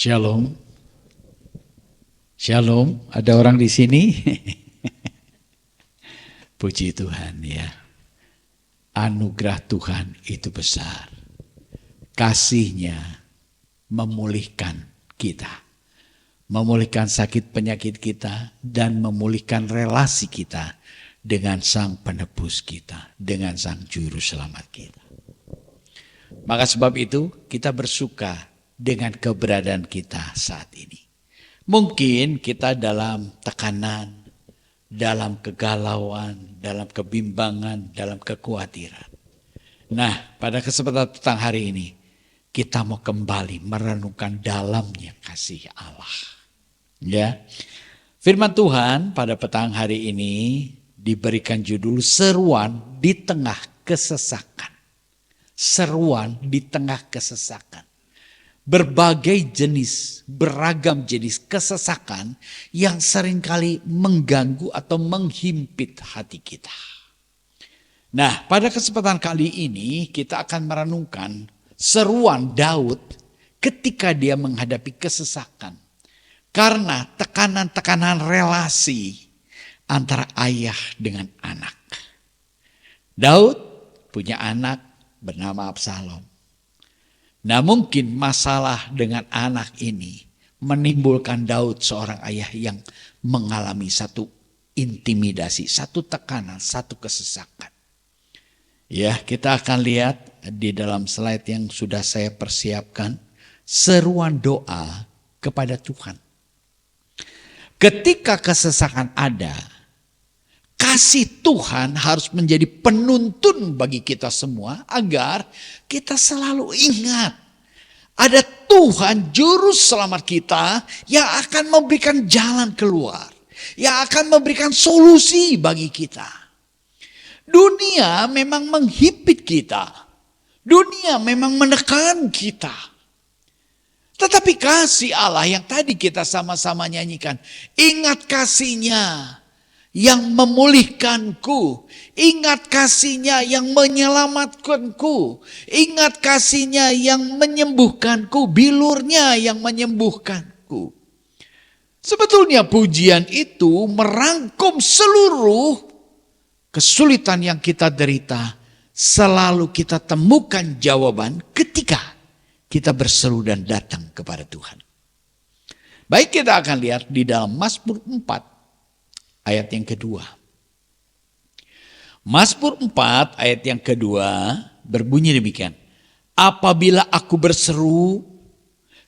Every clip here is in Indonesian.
Shalom. Shalom, ada orang di sini? Puji Tuhan ya. Anugerah Tuhan itu besar. Kasih-Nya memulihkan kita. Memulihkan sakit penyakit kita dan memulihkan relasi kita dengan Sang Penebus kita, dengan Sang Juru Selamat kita. Maka sebab itu kita bersuka dengan keberadaan kita saat ini. Mungkin kita dalam tekanan, dalam kegalauan, dalam kebimbangan, dalam kekhawatiran. Nah, pada kesempatan petang hari ini, kita mau kembali merenungkan dalamnya kasih Allah. Ya, firman Tuhan pada petang hari ini diberikan judul seruan di tengah kesesakan. Seruan di tengah kesesakan. Berbagai jenis, beragam jenis kesesakan yang seringkali mengganggu atau menghimpit hati kita. Nah, pada kesempatan kali ini kita akan merenungkan seruan Daud ketika dia menghadapi kesesakan. Karena tekanan-tekanan relasi antara ayah dengan anak. Daud punya anak bernama Absalom. Nah, mungkin masalah dengan anak ini menimbulkan Daud seorang ayah yang mengalami satu intimidasi, satu tekanan, satu kesesakan. Ya, kita akan lihat di dalam slide yang sudah saya persiapkan, seruan doa kepada Tuhan. Ketika kesesakan ada, kasih Tuhan harus menjadi penuntun bagi kita semua agar kita selalu ingat ada Tuhan Juru Selamat kita yang akan memberikan jalan keluar, yang akan memberikan solusi bagi kita. Dunia memang menghimpit kita, dunia memang menekan kita. Tetapi kasih Allah yang tadi kita sama-sama nyanyikan, ingat kasih-Nya yang memulihkanku, ingat kasih-Nya yang menyelamatkanku, ingat kasih-Nya yang menyembuhkanku, bilur-Nya yang menyembuhkanku. Sebetulnya pujian itu merangkum seluruh kesulitan yang kita derita, selalu kita temukan jawaban ketika kita berseru dan datang kepada Tuhan. Baik, kita akan lihat di dalam Mazmur 4. Ayat yang kedua. Mazmur 4 ayat yang kedua berbunyi demikian. Apabila aku berseru,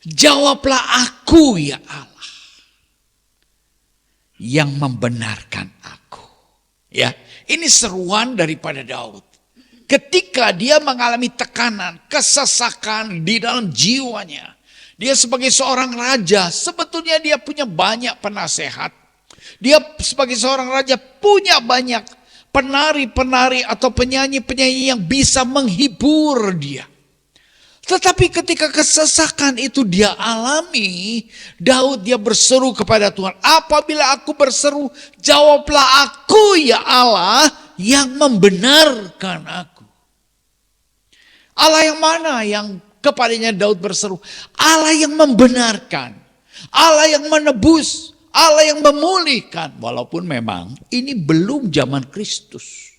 jawablah aku ya Allah, yang membenarkan aku. Ya, ini seruan daripada Daud. Ketika dia mengalami tekanan, kesesakan di dalam jiwanya. Dia sebagai seorang raja, sebetulnya dia punya banyak penasehat. Dia sebagai seorang raja punya banyak penari-penari atau penyanyi-penyanyi yang bisa menghibur dia. Tetapi ketika kesesakan itu dia alami, Daud dia berseru kepada Tuhan. Apabila aku berseru, jawablah aku ya Allah yang membenarkan aku. Allah yang mana yang kepadanya Daud berseru? Allah yang membenarkan, Allah yang menebus, Allah yang memulihkan. Walaupun memang ini belum zaman Kristus.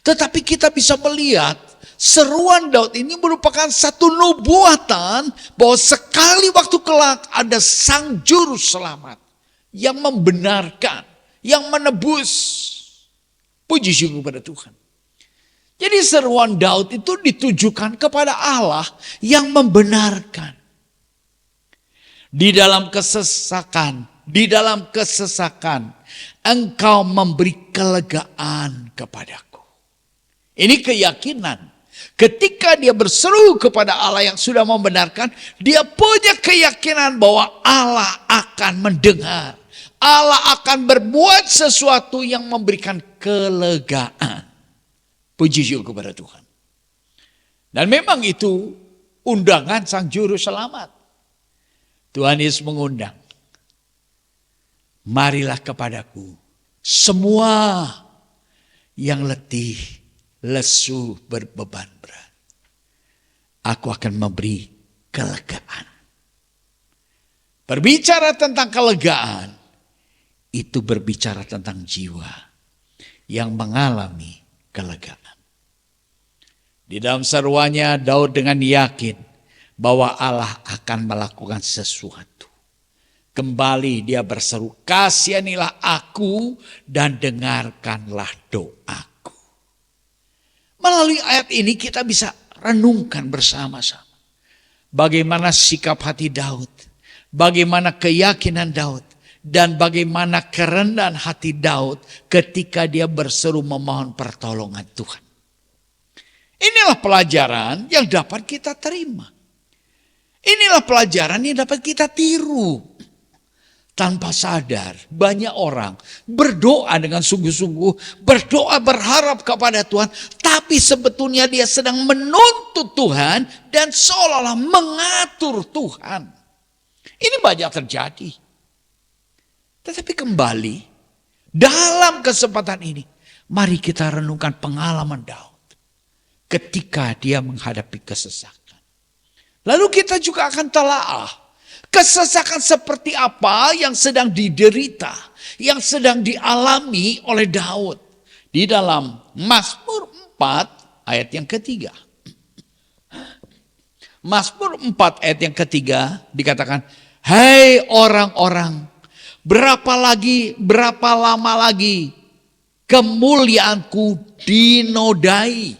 Tetapi kita bisa melihat seruan Daud ini merupakan satu nubuatan bahwa sekali waktu kelak ada Sang Juru Selamat yang membenarkan, yang menebus. Puji syukur kepada Tuhan. Jadi seruan Daud itu ditujukan kepada Allah yang membenarkan. Di dalam kesesakan, Engkau memberi kelegaan kepadaku. Ini keyakinan. Ketika dia berseru kepada Allah yang sudah membenarkan, dia punya keyakinan bahwa Allah akan mendengar. Allah akan berbuat sesuatu yang memberikan kelegaan. Puji syukur kepada Tuhan. Dan memang itu undangan Sang Juru Selamat. Tuhan Yesus mengundang. Marilah kepadaku semua yang letih, lesu, berbeban berat. Aku akan memberi kelegaan. Berbicara tentang kelegaan, itu berbicara tentang jiwa yang mengalami kelegaan. Di dalam seruannya Daud dengan yakin bahwa Allah akan melakukan sesuatu. Kembali dia berseru, kasihanilah aku dan dengarkanlah doaku. Melalui ayat ini kita bisa renungkan bersama-sama. Bagaimana sikap hati Daud, bagaimana keyakinan Daud, dan bagaimana kerendahan hati Daud ketika dia berseru memohon pertolongan Tuhan. Inilah pelajaran yang dapat kita terima. Inilah pelajaran yang dapat kita tiru. Tanpa sadar banyak orang berdoa dengan sungguh-sungguh, berdoa berharap kepada Tuhan, tapi sebetulnya dia sedang menuntut Tuhan dan seolah-olah mengatur Tuhan. Ini banyak terjadi. Tetapi kembali dalam kesempatan ini, mari kita renungkan pengalaman Daud ketika dia menghadapi kesesakan. Lalu kita juga akan telaah kesesakan seperti apa yang sedang diderita, yang sedang dialami oleh Daud. Di dalam Mazmur 4 ayat yang ketiga. Mazmur 4 ayat yang ketiga dikatakan, hai orang-orang, berapa lama lagi kemuliaanku dinodai.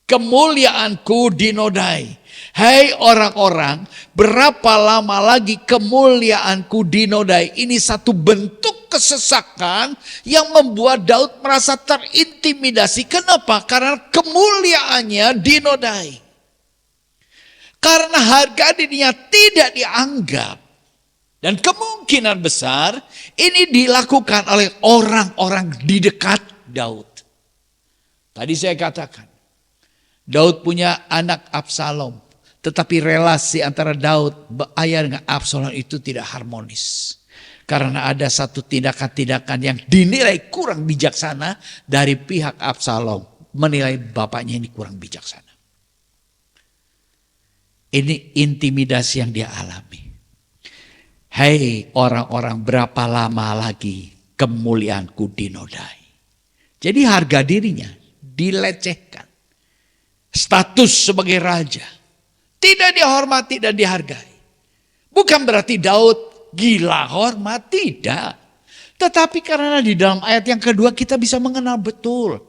Kemuliaanku dinodai. Hai orang-orang, berapa lama lagi kemuliaanku dinodai. Ini satu bentuk kesesakan yang membuat Daud merasa terintimidasi. Kenapa? Karena kemuliaannya dinodai. Karena harga dirinya tidak dianggap. Dan kemungkinan besar ini dilakukan oleh orang-orang di dekat Daud. Tadi saya katakan, Daud punya anak Absalom. Tetapi relasi antara Daud, ayah dengan Absalom itu tidak harmonis. Karena ada satu tindakan-tindakan yang dinilai kurang bijaksana dari pihak Absalom. Menilai bapaknya ini kurang bijaksana. Ini intimidasi yang dia alami. Hai orang-orang, berapa lama lagi kemuliaanku dinodai. Jadi harga dirinya dilecehkan. Status sebagai raja tidak dihormati dan dihargai. Bukan berarti Daud gila hormat, tidak. Tetapi karena di dalam ayat yang kedua kita bisa mengenal betul.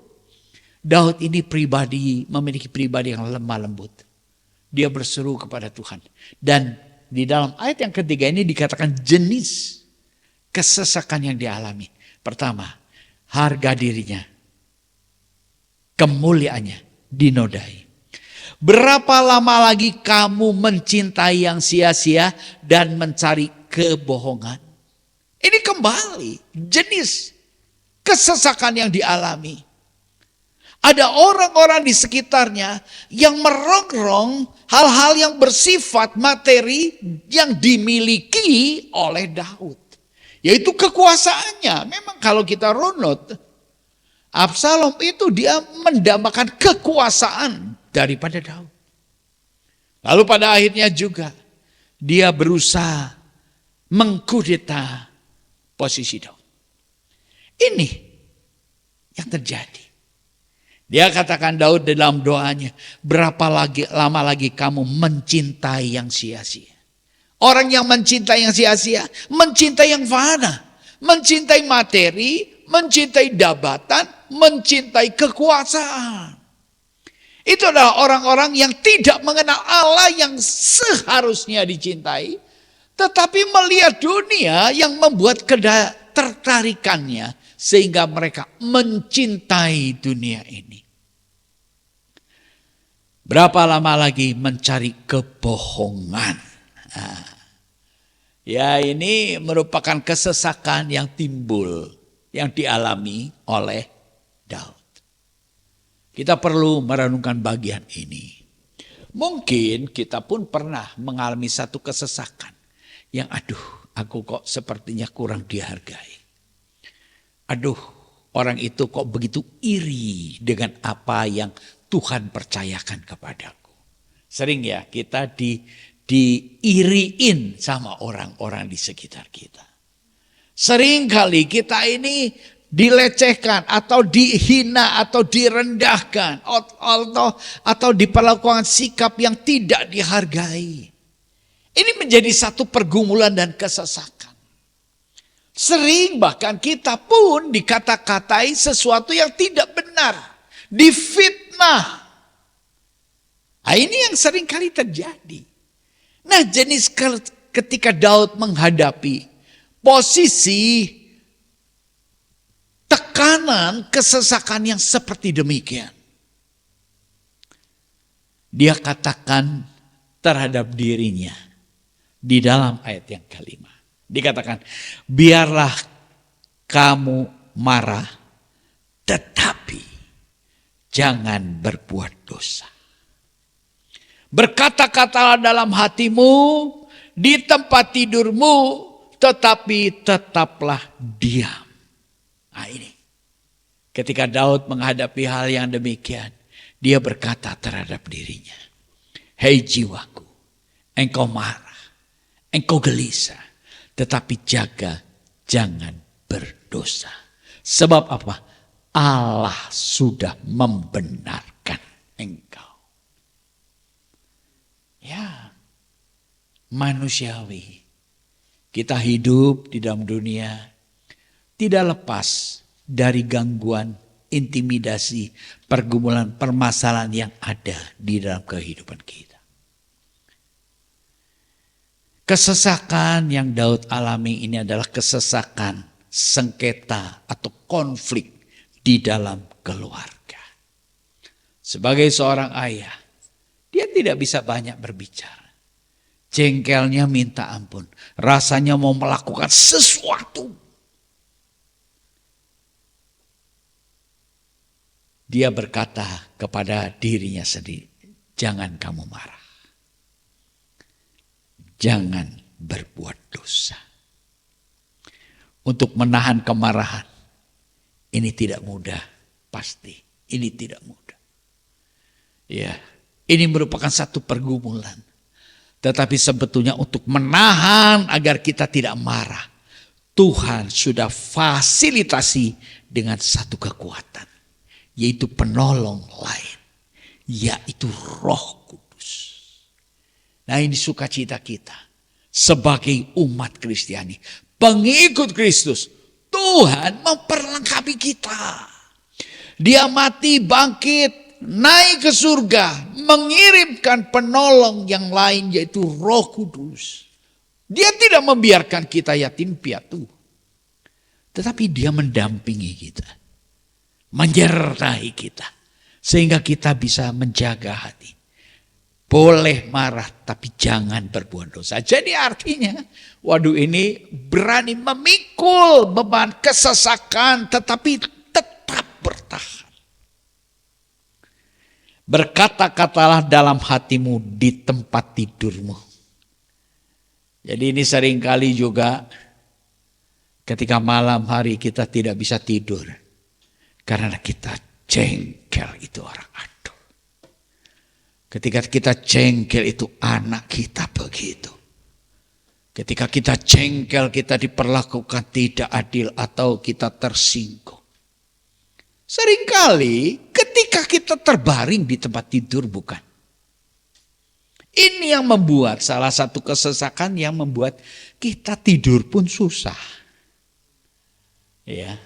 Daud ini memiliki pribadi yang lemah lembut. Dia berseru kepada Tuhan. Dan di dalam ayat yang ketiga ini dikatakan jenis kesesakan yang dialami. Pertama, harga dirinya, kemuliaannya dinodai. Berapa lama lagi kamu mencintai yang sia-sia dan mencari kebohongan? Ini kembali jenis kesesakan yang dialami. Ada orang-orang di sekitarnya yang merongrong hal-hal yang bersifat materi yang dimiliki oleh Daud. Yaitu kekuasaannya. Memang kalau kita runut, Absalom itu dia mendambakan kekuasaan daripada Daud. Lalu pada akhirnya juga dia berusaha mengkudeta posisi Daud. Ini yang terjadi. Dia katakan Daud dalam doanya, berapa lama lagi kamu mencintai yang sia-sia. Orang yang mencintai yang sia-sia, mencintai yang fana, mencintai materi, mencintai jabatan, mencintai kekuasaan. Itu adalah orang-orang yang tidak mengenal Allah yang seharusnya dicintai. Tetapi melihat dunia yang membuat ketertarikannya. Sehingga mereka mencintai dunia ini. Berapa lama lagi mencari kebohongan. Nah, ya ini merupakan kesesakan yang timbul. Yang dialami oleh Daud. Kita perlu merenungkan bagian ini. Mungkin kita pun pernah mengalami satu kesesakan. Yang aku kok sepertinya kurang dihargai. Orang itu kok begitu iri dengan apa yang Tuhan percayakan kepadaku. Sering ya kita diiriin sama orang-orang di sekitar kita. Seringkali kita ini dilecehkan atau dihina atau direndahkan atau diperlakukan sikap yang tidak dihargai. Ini menjadi satu pergumulan dan kesesakan. Sering bahkan kita pun dikata-katai sesuatu yang tidak benar, difitnah. Nah, ini yang sering kali terjadi. Nah, jenis ketika Daud menghadapi posisi tekanan kesesakan yang seperti demikian, dia katakan terhadap dirinya di dalam ayat yang kelima. Dikatakan, biarlah kamu marah, tetapi jangan berbuat dosa. Berkata-katalah dalam hatimu, di tempat tidurmu, tetapi tetaplah diam. Nah ini, ketika Daud menghadapi hal yang demikian, dia berkata terhadap dirinya, hei jiwaku, engkau marah, engkau gelisah, tetapi jaga, jangan berdosa. Sebab apa? Allah sudah membenarkan engkau. Ya, manusiawi. Kita hidup di dalam dunia tidak lepas dari gangguan, intimidasi, pergumulan, permasalahan yang ada di dalam kehidupan kita. Kesesakan yang Daud alami ini adalah kesesakan, sengketa atau konflik di dalam keluarga. Sebagai seorang ayah, dia tidak bisa banyak berbicara. Jengkelnya minta ampun. Rasanya mau melakukan sesuatu. Dia berkata kepada dirinya sendiri, jangan kamu marah. Jangan berbuat dosa. Untuk menahan kemarahan, ini tidak mudah. Pasti, ini tidak mudah. Ya. Ini merupakan satu pergumulan. Tetapi sebetulnya untuk menahan agar kita tidak marah, Tuhan sudah fasilitasi dengan satu kekuatan. Yaitu penolong lain. Yaitu Roh Kudus. Nah ini sukacita kita. Sebagai umat Kristiani. Pengikut Kristus. Tuhan memperlengkapi kita. Dia mati, bangkit, naik ke surga, mengirimkan penolong yang lain yaitu Roh Kudus. Dia tidak membiarkan kita yatim piatu. Tetapi dia mendampingi kita. Menyertai kita. Sehingga kita bisa menjaga hati. Boleh marah tapi jangan berbuat dosa. Jadi artinya, waduh ini berani memikul beban kesesakan tetapi tetap bertahan. Berkata-katalah dalam hatimu di tempat tidurmu. Jadi ini seringkali juga ketika malam hari kita tidak bisa tidur. Karena kita jengkel itu orang adul. Ketika kita jengkel itu anak kita begitu. Ketika kita jengkel kita diperlakukan tidak adil atau kita tersinggung. Seringkali ketika kita terbaring di tempat tidur bukan. Ini yang membuat salah satu kesesakan yang membuat kita tidur pun susah. Ya,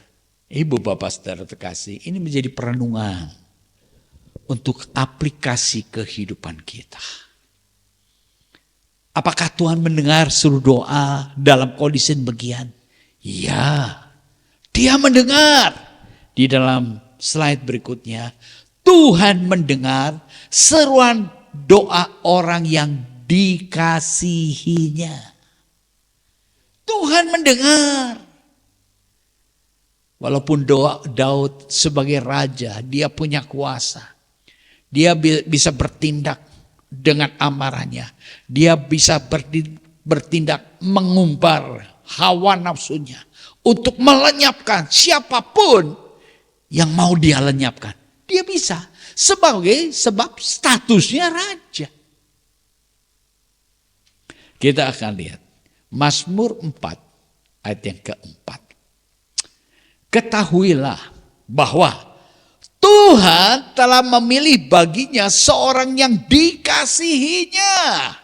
Ibu Bapak Saudara terkasih, ini menjadi perenungan untuk aplikasi kehidupan kita. Apakah Tuhan mendengar seluruh doa dalam kondisi demikian? Ya, Dia mendengar. Di dalam slide berikutnya, Tuhan mendengar seruan doa orang yang dikasihinya. Tuhan mendengar. Walaupun Daud sebagai raja, dia punya kuasa. Dia bisa bertindak dengan amarahnya. Dia bisa bertindak mengumbar hawa nafsunya. Untuk melenyapkan siapapun yang mau dia lenyapkan. Dia bisa. Sebab statusnya raja. Kita akan lihat Mazmur 4 ayat yang keempat. Ketahuilah bahwa Tuhan telah memilih baginya seorang yang dikasihinya.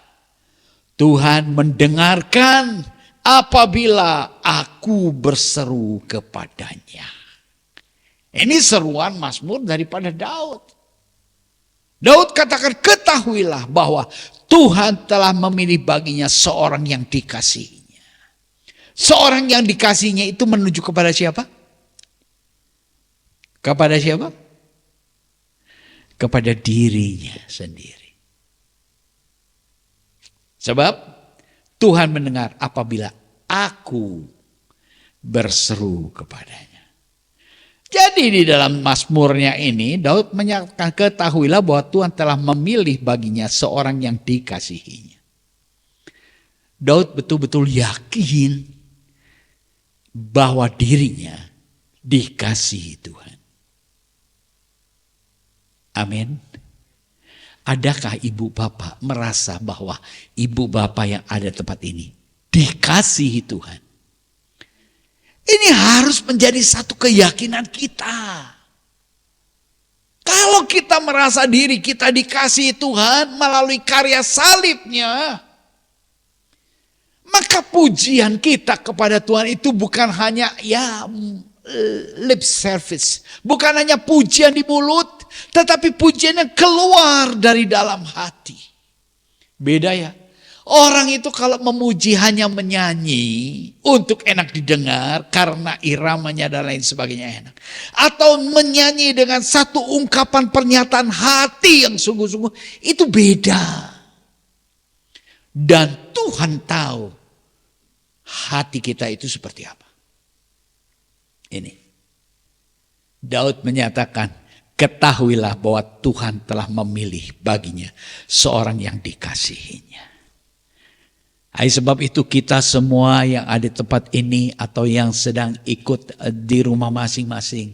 Tuhan mendengarkan apabila aku berseru kepadanya. Ini seruan Mazmur daripada Daud. Daud katakan, ketahuilah bahwa Tuhan telah memilih baginya seorang yang dikasihinya. Seorang yang dikasihinya itu menuju kepada siapa? Kepada siapa? Kepada dirinya sendiri. Sebab Tuhan mendengar apabila aku berseru kepadanya. Jadi di dalam Mazmurnya ini Daud menyatakan, ketahuilah bahwa Tuhan telah memilih baginya seorang yang dikasihinya. Daud betul-betul yakin bahwa dirinya dikasihi Tuhan. Amin. Adakah ibu bapak merasa bahwa ibu bapak yang ada tempat ini dikasihi Tuhan? Ini harus menjadi satu keyakinan kita. Kalau kita merasa diri kita dikasihi Tuhan melalui karya salibnya, maka pujian kita kepada Tuhan itu bukan hanya lip service. Bukan hanya pujian di mulut, tetapi pujian yang keluar dari dalam hati. Beda ya. Orang itu kalau memuji hanya menyanyi untuk enak didengar karena iramanya dan lain sebagainya enak. Atau menyanyi dengan satu ungkapan pernyataan hati yang sungguh-sungguh, itu beda. Dan Tuhan tahu hati kita itu seperti apa. Ini. Daud menyatakan, ketahuilah bahwa Tuhan telah memilih baginya seorang yang dikasihinya. Sebab itu kita semua yang ada di tempat ini atau yang sedang ikut di rumah masing-masing,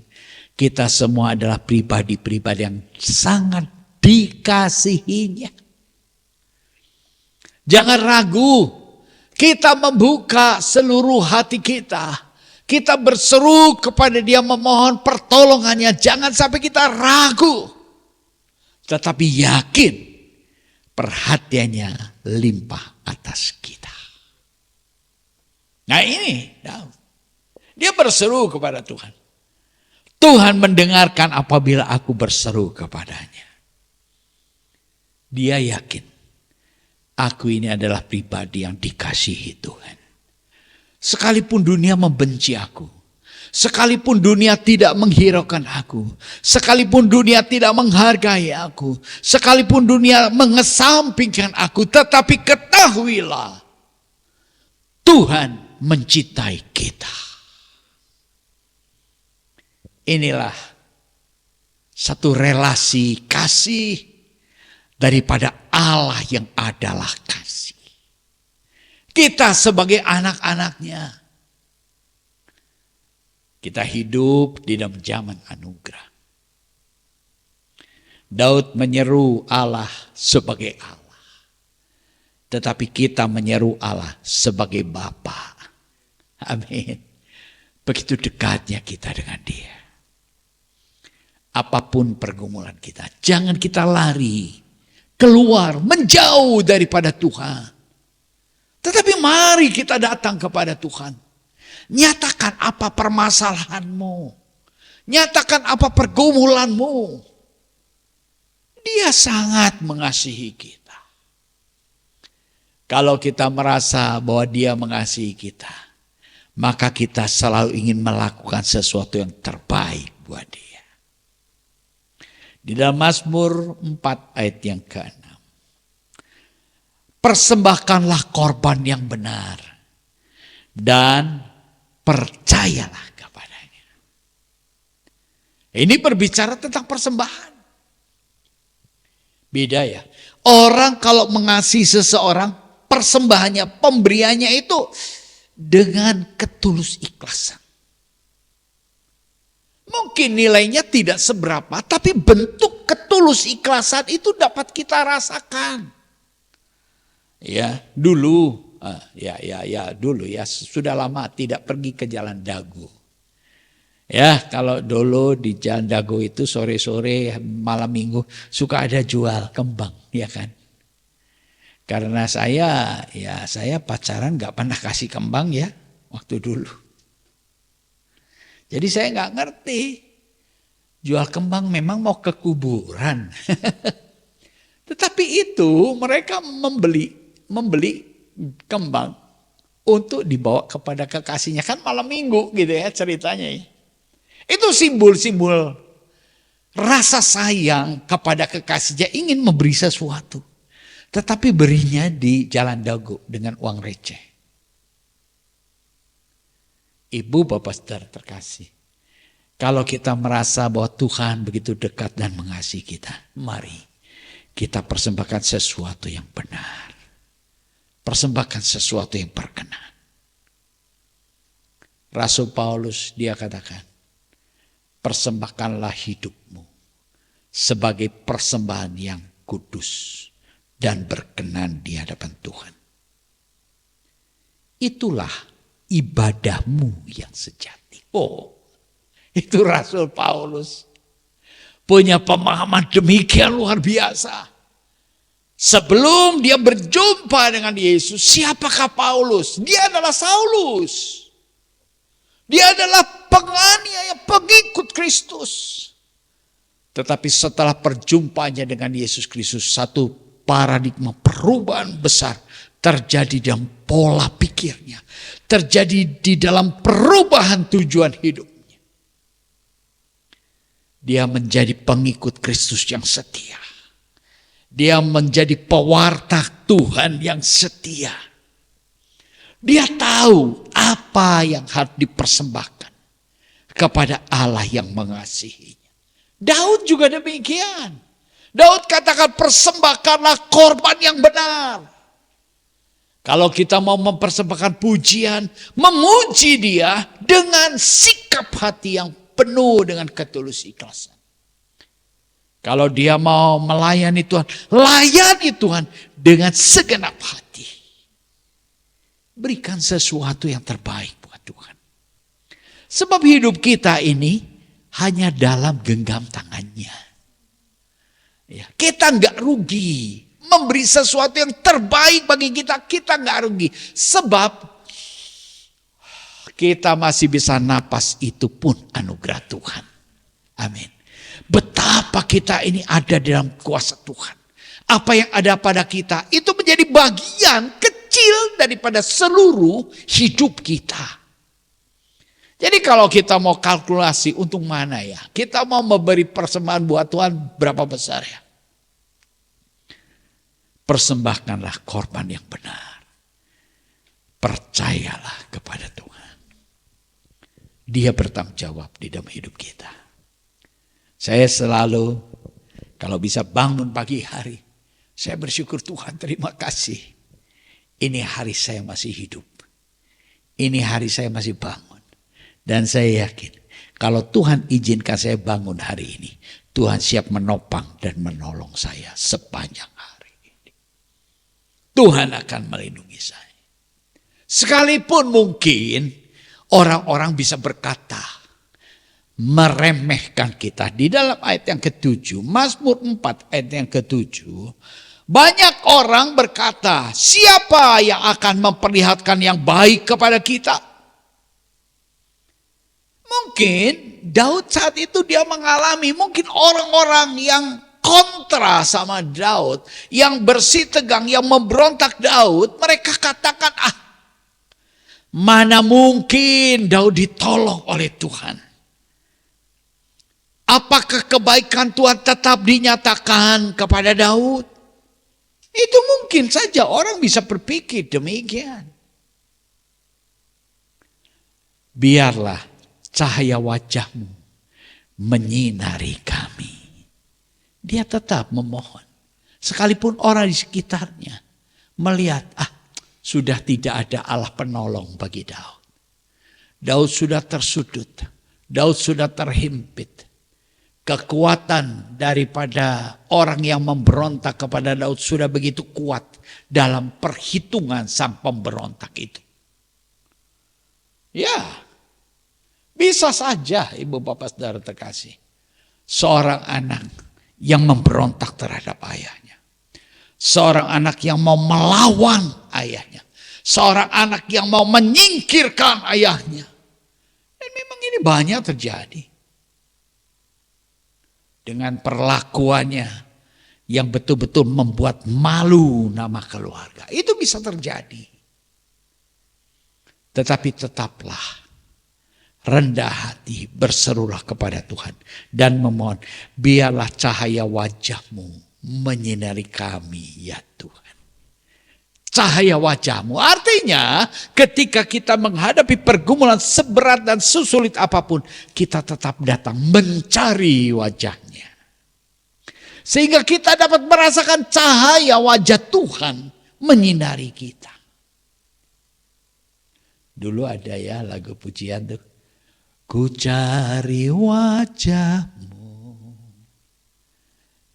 kita semua adalah pribadi-pribadi yang sangat dikasihinya. Jangan ragu, kita membuka seluruh hati kita. Kita berseru kepada Dia memohon pertolongannya. Jangan sampai kita ragu. Tetapi yakin perhatiannya limpah atas kita. Nah ini Daud. Dia berseru kepada Tuhan. Tuhan mendengarkan apabila aku berseru kepadanya. Dia yakin aku ini adalah pribadi yang dikasihi Tuhan. Sekalipun dunia membenci aku, sekalipun dunia tidak menghiraukan aku, sekalipun dunia tidak menghargai aku, sekalipun dunia mengesampingkan aku, tetapi ketahuilah Tuhan mencintai kita. Inilah satu relasi kasih daripada Allah yang adalah kasih. Kita sebagai anak-anaknya, kita hidup di dalam zaman anugerah. Daud menyeru Allah sebagai Allah. Tetapi kita menyeru Allah sebagai Bapa. Amin. Begitu dekatnya kita dengan Dia. Apapun pergumulan kita, jangan kita lari keluar, menjauh daripada Tuhan. Tetapi mari kita datang kepada Tuhan. Nyatakan apa permasalahanmu. Nyatakan apa pergumulanmu. Dia sangat mengasihi kita. Kalau kita merasa bahwa Dia mengasihi kita, maka kita selalu ingin melakukan sesuatu yang terbaik buat Dia. Di dalam Mazmur 4 ayat yang ke-6. Persembahkanlah korban yang benar dan percayalah kepadanya. Ini berbicara tentang persembahan. Beda ya. Orang kalau mengasihi seseorang, persembahannya, pemberiannya itu dengan ketulus ikhlasan. Mungkin nilainya tidak seberapa, tapi bentuk ketulus ikhlasan itu dapat kita rasakan. Ya, dulu, dulu ya, sudah lama tidak pergi ke Jalan Dago. Ya, kalau dulu di Jalan Dago itu sore-sore malam minggu suka ada jual kembang, ya kan? Karena saya pacaran nggak pernah kasih kembang ya waktu dulu. Jadi saya nggak ngerti jual kembang memang mau ke kuburan. Tetapi itu mereka membeli kembang untuk dibawa kepada kekasihnya, kan malam minggu gitu ya ceritanya. Itu simbol-simbol rasa sayang kepada kekasihnya, ingin memberi sesuatu. Tetapi berinya di Jalan Dago dengan uang receh. Ibu bapak saudara terkasih, kalau kita merasa bahwa Tuhan begitu dekat dan mengasihi kita, mari kita persembahkan sesuatu yang benar. Persembahkan sesuatu yang berkenan. Rasul Paulus dia katakan, persembahkanlah hidupmu sebagai persembahan yang kudus dan berkenan di hadapan Tuhan. Itulah ibadahmu yang sejati. Oh, itu Rasul Paulus punya pemahaman demikian luar biasa. Sebelum dia berjumpa dengan Yesus, siapakah Paulus? Dia adalah Saulus. Dia adalah penganiaya, pengikut Kristus. Tetapi setelah perjumpaannya dengan Yesus Kristus, satu paradigma perubahan besar terjadi dalam pola pikirnya. Terjadi di dalam perubahan tujuan hidupnya. Dia menjadi pengikut Kristus yang setia. Dia menjadi pewarta Tuhan yang setia. Dia tahu apa yang harus dipersembahkan kepada Allah yang mengasihinya. Daud juga demikian. Daud katakan persembahkanlah korban yang benar. Kalau kita mau mempersembahkan pujian, memuji dia dengan sikap hati yang penuh dengan ketulus ikhlasan. Kalau dia mau melayani Tuhan, layani Tuhan dengan segenap hati. Berikan sesuatu yang terbaik buat Tuhan. Sebab hidup kita ini hanya dalam genggam tangannya. Ya, kita nggak rugi. Memberi sesuatu yang terbaik bagi kita, kita nggak rugi. Sebab kita masih bisa napas, itu pun anugerah Tuhan. Amin. Betapa kita ini ada dalam kuasa Tuhan. Apa yang ada pada kita itu menjadi bagian kecil daripada seluruh hidup kita. Jadi kalau kita mau kalkulasi untung mana ya? Kita mau memberi persembahan buat Tuhan berapa besar ya? Persembahkanlah korban yang benar. Percayalah kepada Tuhan. Dia bertanggung jawab di dalam hidup kita. Saya selalu kalau bisa bangun pagi hari, saya bersyukur Tuhan, terima kasih. Ini hari saya masih hidup. Ini hari saya masih bangun. Dan saya yakin kalau Tuhan izinkan saya bangun hari ini, Tuhan siap menopang dan menolong saya sepanjang hari ini. Tuhan akan melindungi saya. Sekalipun mungkin orang-orang bisa berkata, meremehkan kita. Di dalam ayat yang ke-7, Mazmur 4 ayat yang ke-7, banyak orang berkata, siapa yang akan memperlihatkan yang baik kepada kita? Mungkin Daud saat itu dia mengalami, mungkin orang-orang yang kontra sama Daud, yang bersih tegang, yang memberontak Daud, mereka katakan, mana mungkin Daud ditolong oleh Tuhan. Apakah kebaikan Tuhan tetap dinyatakan kepada Daud? Itu mungkin saja orang bisa berpikir demikian. Biarlah cahaya wajahmu menyinari kami. Dia tetap memohon. Sekalipun orang di sekitarnya melihat, sudah tidak ada Allah penolong bagi Daud. Daud sudah tersudut. Daud sudah terhimpit. Kekuatan daripada orang yang memberontak kepada Daud sudah begitu kuat. dalam perhitungan sang pemberontak itu. Ya, bisa saja ibu bapak saudara terkasih. Seorang anak yang memberontak terhadap ayahnya. Seorang anak yang mau melawan ayahnya. Seorang anak yang mau menyingkirkan ayahnya. Dan memang ini banyak terjadi. Dengan perlakuannya yang betul-betul membuat malu nama keluarga. Itu bisa terjadi. Tetapi tetaplah rendah hati, berserulah kepada Tuhan. Dan memohon, biarlah cahaya wajah-Mu menyinari kami ya Tuhan. Cahaya wajah-Mu. Artinya ketika kita menghadapi pergumulan seberat dan sesulit apapun, kita tetap datang mencari wajah-Nya. Sehingga kita dapat merasakan cahaya wajah Tuhan menyinari kita. Dulu ada ya lagu pujian tuh. Ku cari wajah-Mu,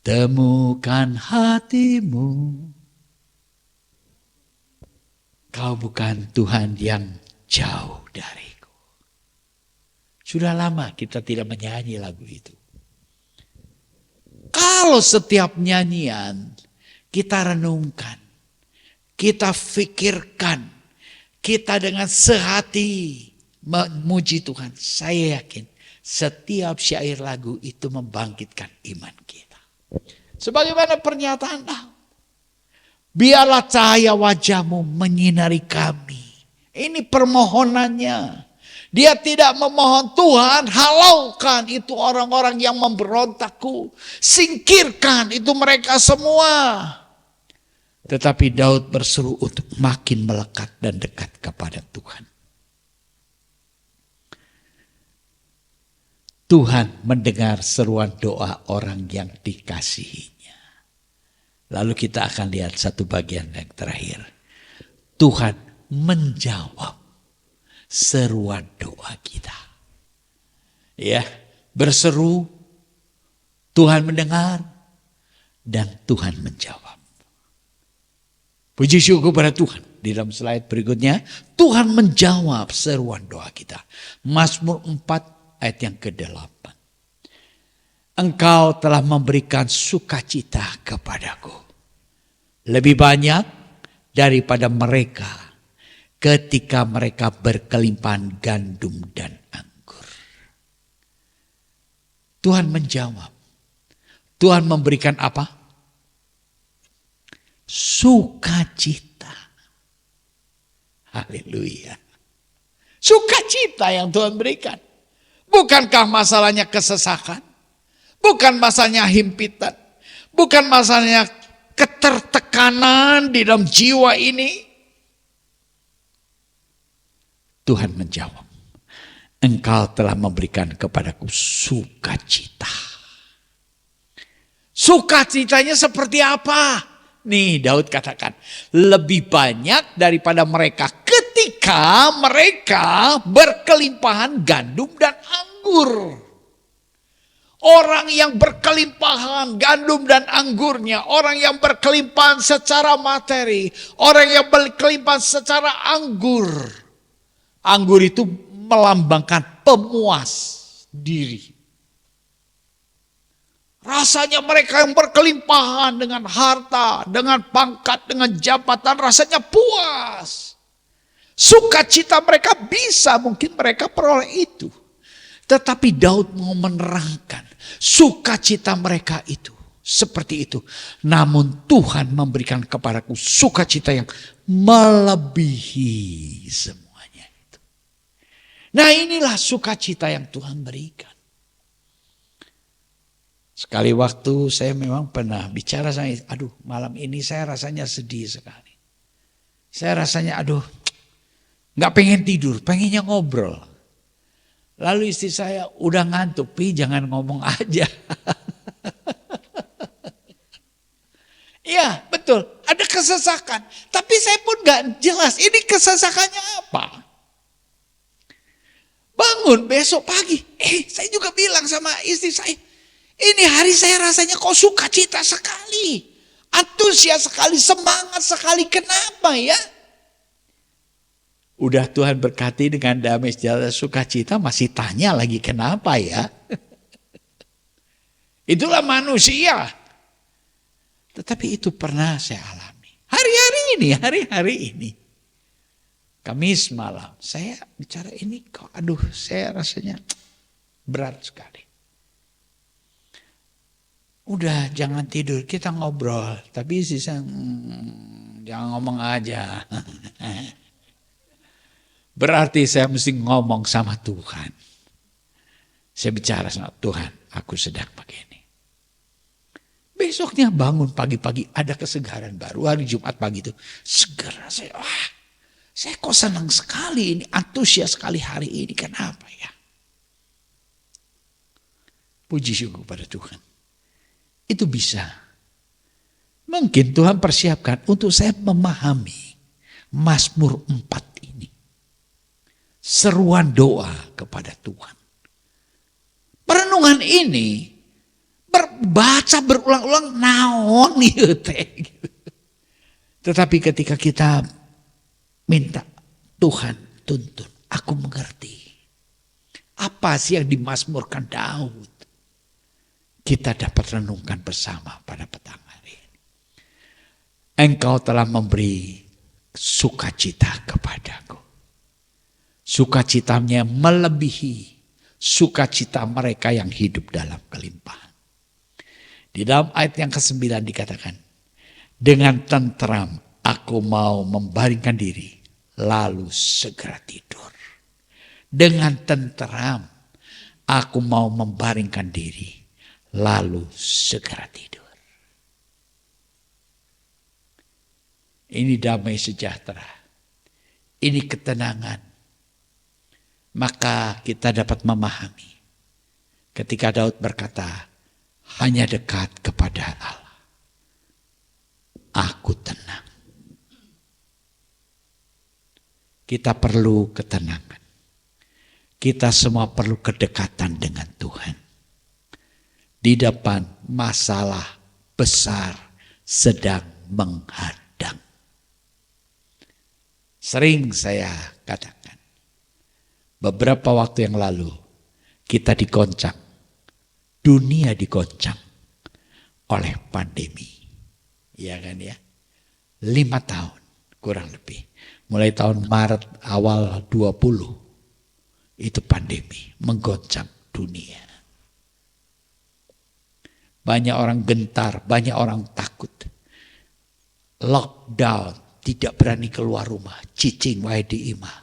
temukan hati-Mu. Kau bukan Tuhan yang jauh dariku. Sudah lama kita tidak menyanyi lagu itu. Kalau setiap nyanyian kita renungkan, kita fikirkan, kita dengan sehati memuji Tuhan. Saya yakin setiap syair lagu itu membangkitkan iman kita. Sebagaimana pernyataan Daud. Biarlah cahaya wajah-Mu menyinari kami. Ini permohonannya. Dia tidak memohon Tuhan halaukan itu orang-orang yang memberontakku. Singkirkan itu mereka semua. Tetapi Daud berseru untuk makin melekat dan dekat kepada Tuhan. Tuhan mendengar seruan doa orang yang dikasihinya. Lalu kita akan lihat satu bagian yang terakhir. Tuhan menjawab seruan doa kita. Ya, berseru, Tuhan mendengar, dan Tuhan menjawab. Puji syukur kepada Tuhan. Di dalam slide berikutnya, Tuhan menjawab seruan doa kita. Mazmur 4 ayat yang ke-8. Engkau telah memberikan sukacita kepadaku. Lebih banyak daripada mereka ketika mereka berkelimpahan gandum dan anggur. Tuhan menjawab. Tuhan memberikan apa? Sukacita. Haleluya. Sukacita yang Tuhan berikan. Bukankah masalahnya kesesakan? Bukan masalahnya himpitan. Bukan masalahnya ketertekanan di dalam jiwa ini. Tuhan menjawab. Engkau telah memberikan kepadaku sukacita. Sukacitanya seperti apa? Nih Daud katakan. Lebih banyak daripada mereka ketika mereka berkelimpahan gandum dan anggur. Orang yang berkelimpahan gandum dan anggurnya. Orang yang berkelimpahan secara materi. Orang yang berkelimpahan secara anggur. Anggur itu melambangkan pemuas diri. Rasanya mereka yang berkelimpahan dengan harta, dengan pangkat, dengan jabatan. Rasanya puas. Sukacita mereka bisa mungkin mereka peroleh itu. Tetapi Daud mau menerangkan sukacita mereka itu seperti itu. Namun Tuhan memberikan kepadaku sukacita yang melebihi semuanya itu. Nah inilah sukacita yang Tuhan berikan. Sekali waktu saya memang pernah bicara sama istri, aduh malam ini saya rasanya sedih sekali. Saya rasanya aduh gak pengen tidur, pengennya ngobrol. Lalu istri saya udah ngantuk, Pi jangan ngomong aja. Iya betul, ada kesesakan. Tapi saya pun gak jelas ini kesesakannya apa. Bangun besok pagi, saya juga bilang sama istri saya, ini hari saya rasanya kok sukacita sekali. Antusias sekali, semangat sekali. Kenapa ya? Udah Tuhan berkati dengan damai sejahtera sukacita, masih tanya lagi kenapa ya? Itulah manusia. Tetapi itu pernah saya alami. Hari-hari ini. Kamis malam, saya bicara ini kok, aduh saya rasanya berat sekali. Udah jangan tidur, kita ngobrol. Tapi sisa jangan ngomong aja. Berarti saya mesti ngomong sama Tuhan. Saya bicara sama Tuhan, aku sedang begini. Besoknya bangun pagi-pagi ada kesegaran baru. Hari Jumat pagi itu segera saya kok senang sekali ini, antusias sekali hari ini. Kenapa ya? Puji syukur pada Tuhan. Itu bisa. Mungkin Tuhan persiapkan untuk saya memahami Mazmur 4 ini. Seruan doa kepada Tuhan. Perenungan ini baca berulang-ulang naon ieu teh. Tetapi ketika kita minta Tuhan tuntun, aku mengerti. Apa sih yang dimazmurkan Daud? Kita dapat renungkan bersama pada petang hari ini. Engkau telah memberi sukacita kepadaku. Sukacitanya melebihi sukacita mereka yang hidup dalam kelimpahan. Di dalam ayat yang ke-9 dikatakan, dengan tenteram aku mau membaringkan diri, lalu segera tidur. Dengan tenteram aku mau membaringkan diri, lalu segera tidur. Ini damai sejahtera. Ini ketenangan. Maka kita dapat memahami. Ketika Daud berkata, hanya dekat kepada Allah, aku tenang. Kita perlu ketenangan. Kita semua perlu kedekatan dengan Tuhan. Di depan masalah besar sedang menghadang. Sering saya katakan, beberapa waktu yang lalu kita digoncang, dunia digoncang oleh pandemi. Iya kan ya? 5 tahun kurang lebih. Mulai tahun Maret awal 20 itu pandemi menggoncang dunia. Banyak orang gentar, banyak orang takut. Lockdown, tidak berani keluar rumah, cicing wae di imah.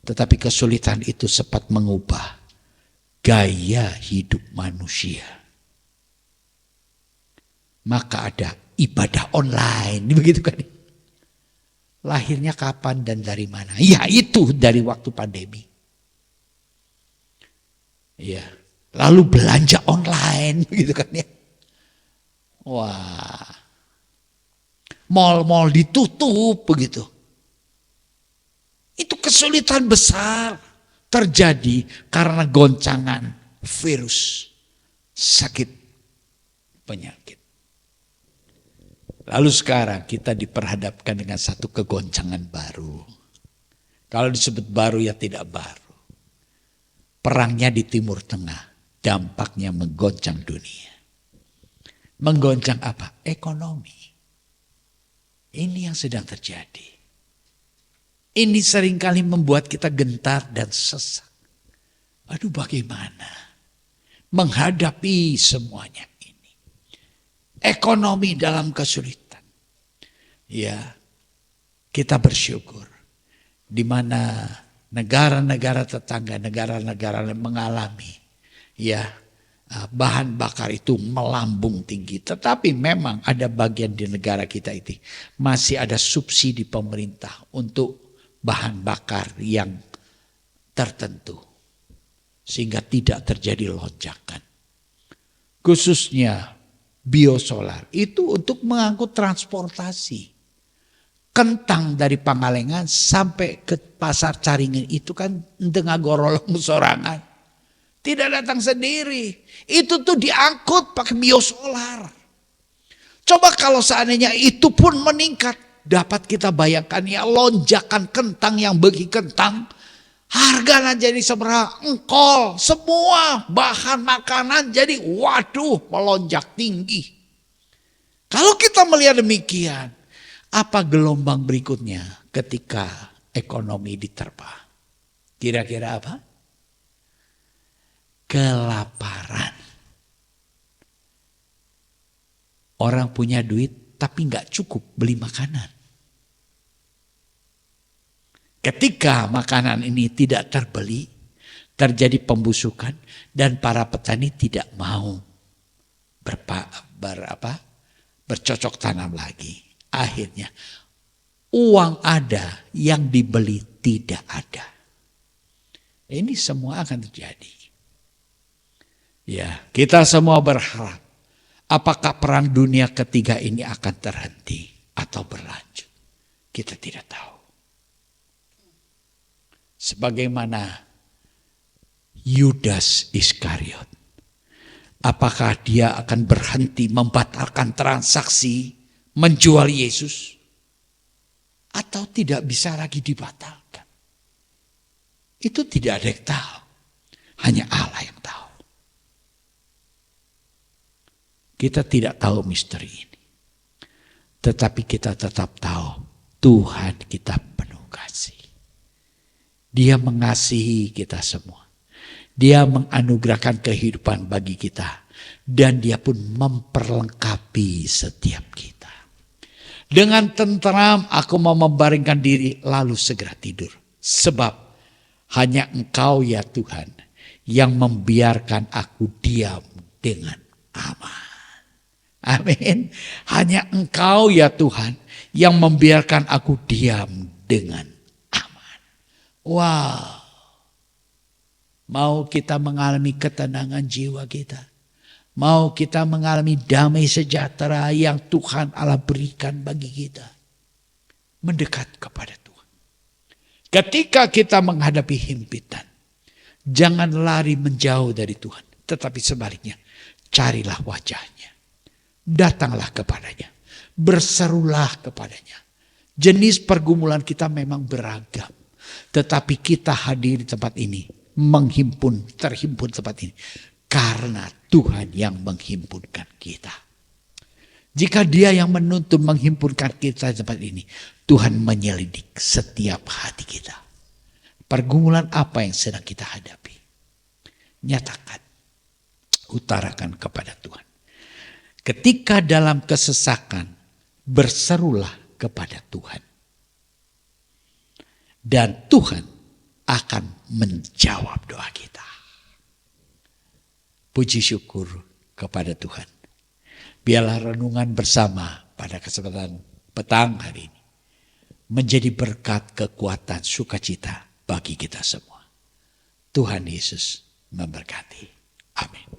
Tetapi kesulitan itu sempat mengubah gaya hidup manusia. Maka ada ibadah online, begitu kan? Lahirnya kapan dan dari mana? Ya itu dari waktu pandemi. Ya, lalu belanja online, begitu kan ya? Wah, mal-mal ditutup begitu. Itu kesulitan besar terjadi karena goncangan virus, sakit, penyakit. Lalu sekarang kita diperhadapkan dengan satu kegoncangan baru. Kalau disebut baru ya tidak baru. Perangnya di Timur Tengah, dampaknya menggoncang dunia. Menggoncang apa? Ekonomi. Ini yang sedang terjadi. Ini seringkali membuat kita gentar dan sesak. Aduh bagaimana menghadapi semuanya ini. Ekonomi dalam kesulitan. Ya, kita bersyukur. Di mana negara-negara tetangga, negara-negara yang mengalami ya bahan bakar itu melambung tinggi. Tetapi memang ada bagian di negara kita itu masih ada subsidi pemerintah untuk bahan bakar yang tertentu. Sehingga tidak terjadi lonjakan. Khususnya biosolar itu untuk mengangkut transportasi. Kentang dari Pangalengan sampai ke pasar Caringin itu kan tengah gorolong sorangan. Tidak datang sendiri. Itu tuh diangkut pakai biosolar. Coba kalau seandainya itu pun meningkat, dapat kita bayangkan ya lonjakan kentang yang bagi kentang, harganya jadi seberapa, engkol, semua bahan makanan jadi waduh melonjak tinggi. Kalau kita melihat demikian, apa gelombang berikutnya ketika ekonomi diterpa? Kira-kira apa? Kelaparan. Orang punya duit tapi nggak cukup beli makanan. Ketika makanan ini tidak terbeli, terjadi pembusukan dan para petani tidak mau bercocok tanam lagi. Akhirnya uang ada yang dibeli tidak ada. Ini semua akan terjadi. Ya, kita semua berharap apakah perang dunia ketiga ini akan terhenti atau berlanjut? Kita tidak tahu. Sebagaimana Yudas Iskariot, apakah dia akan berhenti membatalkan transaksi menjual Yesus? Atau tidak bisa lagi dibatalkan? Itu tidak ada yang tahu. Hanya Allah yang tahu. Kita tidak tahu misteri ini. Tetapi kita tetap tahu Tuhan kita penuh kasih. Dia mengasihi kita semua. Dia menganugerahkan kehidupan bagi kita. Dan dia pun memperlengkapi setiap kita. Dengan tenteram aku mau membaringkan diri lalu segera tidur. Sebab hanya Engkau ya Tuhan yang membiarkan aku diam dengan aman. Amin. Hanya Engkau ya Tuhan yang membiarkan aku diam dengan aman. Wow. Mau kita mengalami ketenangan jiwa kita. Mau kita mengalami damai sejahtera yang Tuhan Allah berikan bagi kita. Mendekat kepada Tuhan. Ketika kita menghadapi himpitan, jangan lari menjauh dari Tuhan. Tetapi sebaliknya, carilah wajahnya. Datanglah kepadanya. Berserulah kepadanya. Jenis pergumulan kita memang beragam. Tetapi kita hadir di tempat ini. Terhimpun tempat ini. Karena Tuhan yang menghimpunkan kita. Jika Dia yang menuntun menghimpunkan kita di tempat ini. Tuhan menyelidik setiap hati kita. Pergumulan apa yang sedang kita hadapi. Nyatakan. Utarakan kepada Tuhan. Ketika dalam kesesakan, berserulah kepada Tuhan. Dan Tuhan akan menjawab doa kita. Puji syukur kepada Tuhan. Biarlah renungan bersama pada kesempatan petang hari ini. Menjadi berkat, kekuatan, sukacita bagi kita semua. Tuhan Yesus memberkati. Amin.